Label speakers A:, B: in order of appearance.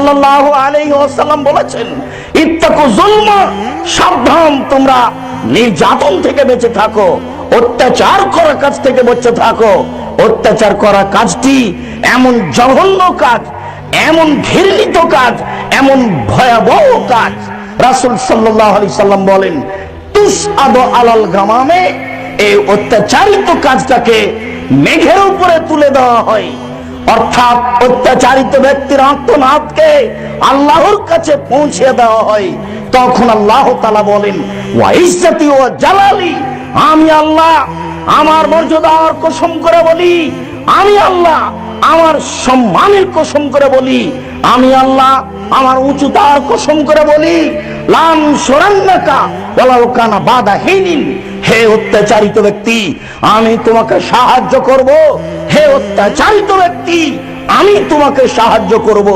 A: সাল্লাল্লাহু আলাইহি ওয়াসাল্লাম বলেছেন, ইত্তাকু যুলমা, সাবধান তোমরা নির্যাতন থেকে বেঁচে থাকো, অত্যাচার করার কাজ থেকে বেঁচে থাকো। অত্যাচার করা কাজটি এমন জঘন্য কাজ, এমন ঘৃণিত কাজ, এমন ভয়াবহ কাজ। রাসূল সাল্লাল্লাহু আলাইহি সাল্লাম বলেন, তুসআদু আলাল গামামে, এই অত্যাচারিত কাজটাকে মেঘের উপরে তুলে দেওয়া হয়। অর্থাৎ অত্যাচারিত ব্যক্তির আত্মনাদকে আল্লাহর কাছে পৌঁছে দেওয়া হয়। তখন আল্লাহ তাআলা বলেন, ওয়া ইজ্জতি ওয়া জালালি, আমি আল্লাহ আমার মর্যাদার কসম করে বলি, আমি আল্লাহ আমার সম্মানের কসম করে বলি, আমি আল্লাহ আমার উচ্চতার কসম করে বলি, লান সুরান্নাকা ওয়ালাউ কানা বাদা হিনিন, হে অত্যাচারিত ব্যক্তি আমি তোমাকে সাহায্য করব, হে অত্যাচারিত ব্যক্তি আমি তোমাকে সাহায্য করব।